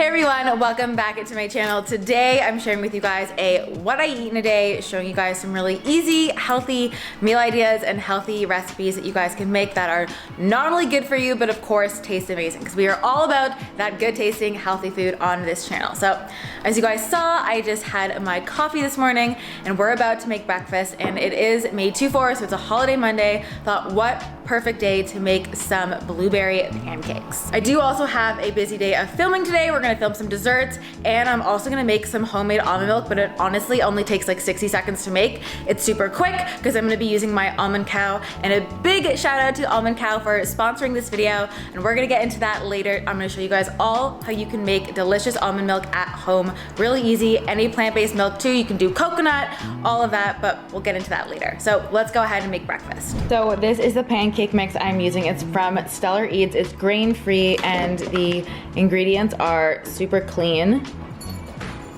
Hey everyone, welcome back to my channel. Today I'm sharing with you guys a what I eat in a day, showing you guys some really easy, healthy meal ideas and healthy recipes that you guys can make that are not only good for you, but of course taste amazing, because we are all about that good tasting, healthy food on this channel. So as you guys saw, I just had my coffee this morning and we're about to make breakfast, and it is May 24th, so it's a holiday Monday. Thought what perfect day to make some blueberry pancakes. I do also have a busy day of filming today. We're gonna film some desserts, and I'm also gonna make some homemade almond milk, but it honestly only takes like 60 seconds to make. It's super quick because I'm gonna be using my Almond Cow, and a big shout out to Almond Cow for sponsoring this video, and we're gonna get into that later. I'm gonna show you guys all how you can make delicious almond milk at home. Really easy, any plant-based milk too. You can do coconut, all of that, but we'll get into that later. So let's go ahead and make breakfast. So this is the pancake mix I'm using. It's from Stellar Eats. It's grain-free and the ingredients are super clean.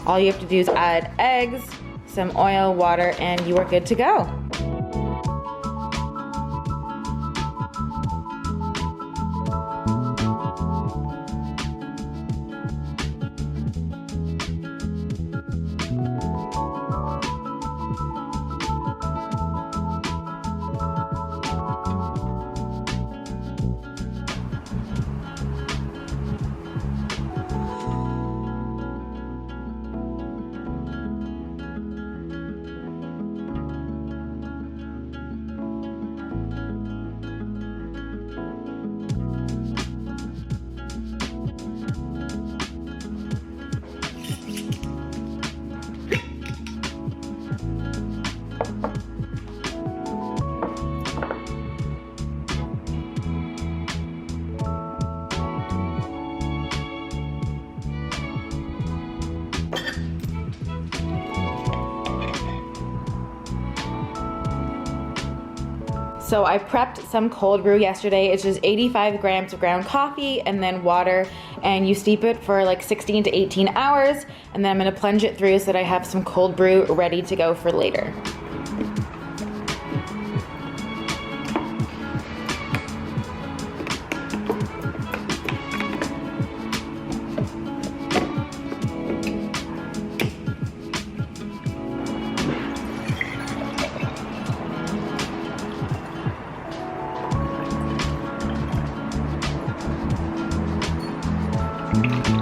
All you have to do is add eggs, some oil, water, and you are good to go. So I prepped some cold brew yesterday. It's just 85 grams of ground coffee and then water, and you steep it for like 16 to 18 hours, and then I'm gonna plunge it through so that I have some cold brew ready to go for later.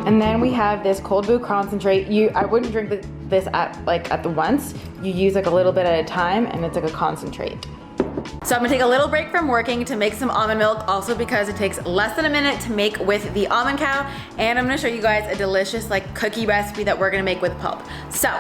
And then we have this cold brew concentrate. I wouldn't drink this at the once. You use like a little bit at a time, and it's like a concentrate. So I'm gonna take a little break from working to make some almond milk, also because it takes less than a minute to make with the Almond Cow, and I'm gonna show you guys a delicious like cookie recipe that we're gonna make with Pulp. So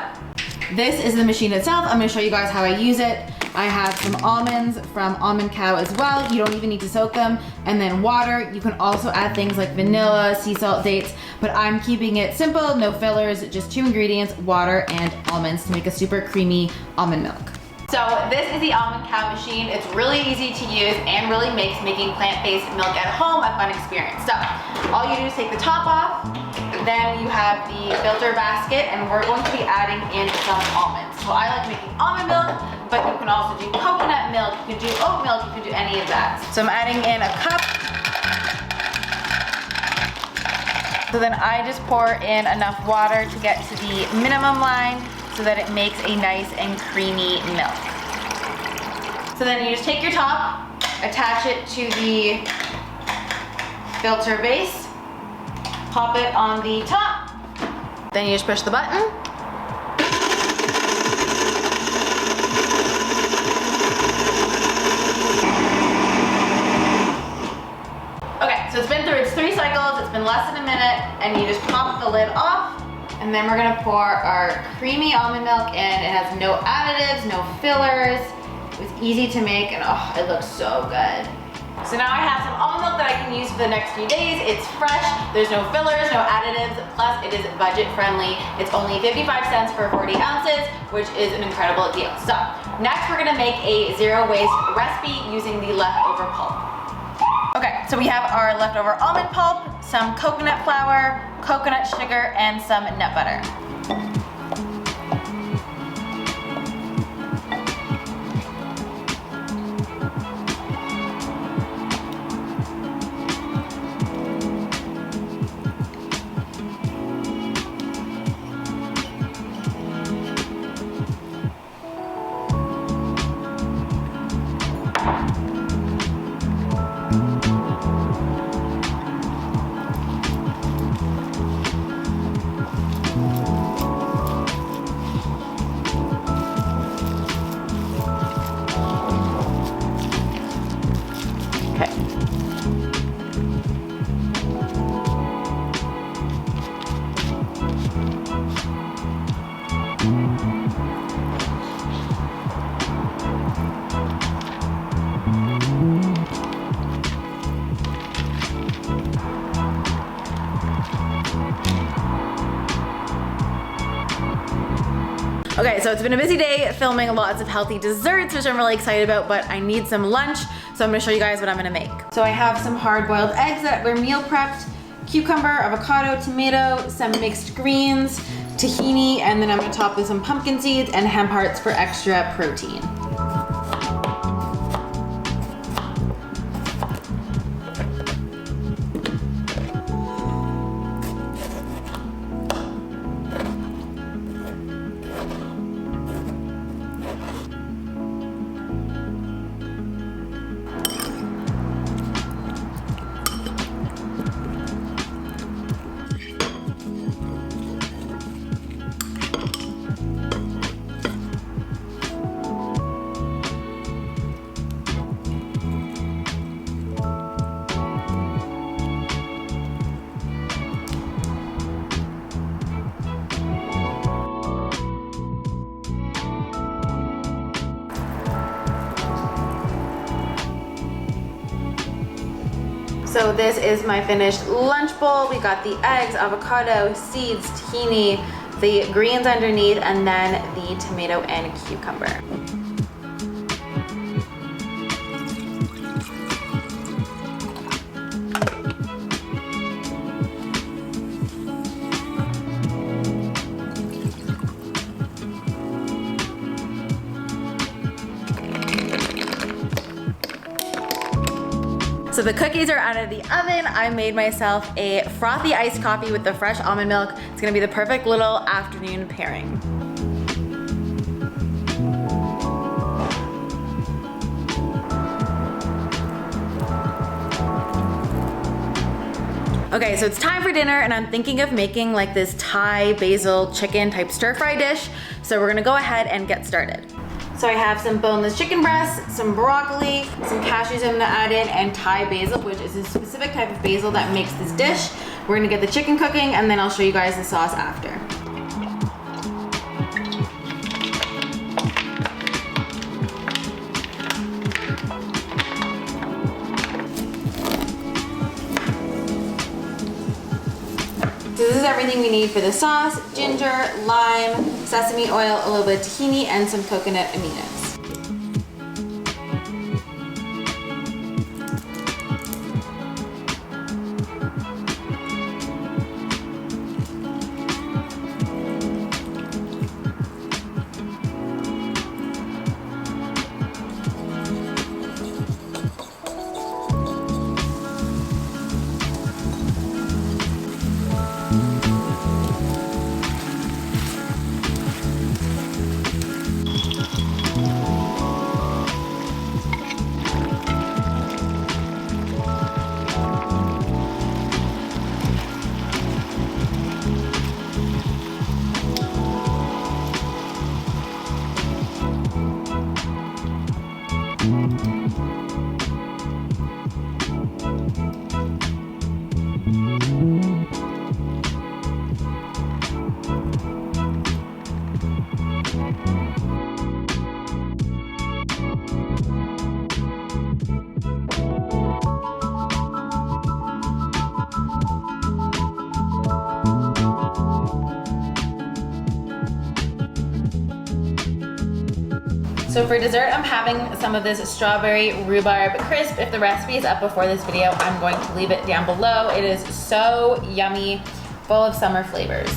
this is the machine itself. I'm gonna show you guys how I use it. I have some almonds from Almond Cow as well. You don't even need to soak them. And then water. You can also add things like vanilla, sea salt, dates, but I'm keeping it simple, no fillers, just 2 ingredients, water and almonds to make a super creamy almond milk. So this is the Almond Cow machine. It's really easy to use and really makes making plant-based milk at home a fun experience. So all you do is take the top off, then you have the filter basket, and we're going to be adding in some almonds. So I like making almond milk, but you can also do coconut milk, you can do oat milk, you can do any of that. So I'm adding in a cup. So then I just pour in enough water to get to the minimum line so that it makes a nice and creamy milk. So then you just take your top, attach it to the filter base, pop it on the top, then you just push the button. Okay, so it's been through its 3 cycles, it's been less than a minute, and you just pop the lid off, and then we're gonna pour our creamy almond milk in. It has no additives, no fillers. It was easy to make, and oh, it looks so good. So now I have some almond milk that I can use for the next few days. It's fresh, there's no fillers, no additives, plus it is budget friendly. It's only 55 cents for 40 ounces, which is an incredible deal. So next we're gonna make a zero waste recipe using the leftover pulp. Okay, so we have our leftover almond pulp, some coconut flour, coconut sugar, and some nut butter. Okay, so it's been a busy day filming lots of healthy desserts, which I'm really excited about, but I need some lunch, so I'm gonna show you guys what I'm gonna make. So I have some hard-boiled eggs that were meal prepped, cucumber, avocado, tomato, some mixed greens, tahini, and then I'm gonna top with some pumpkin seeds and hemp hearts for extra protein. So this is my finished lunch bowl. We got the eggs, avocado, seeds, tahini, the greens underneath, and then the tomato and cucumber. So the cookies are out of the oven. I made myself a frothy iced coffee with the fresh almond milk. It's gonna be the perfect little afternoon pairing. Okay, so it's time for dinner and I'm thinking of making like this Thai basil chicken type stir fry dish. So we're gonna go ahead and get started. So I have some boneless chicken breasts, some broccoli, some cashews I'm gonna add in, and Thai basil, which is a specific type of basil that makes this dish. We're gonna get the chicken cooking and then I'll show you guys the sauce after. So this is everything we need for the sauce: ginger, lime, sesame oil, a little bit of tahini, and some coconut aminos. So for dessert, I'm having some of this strawberry rhubarb crisp. If the recipe is up before this video, I'm going to leave it down below. It is so yummy, full of summer flavors.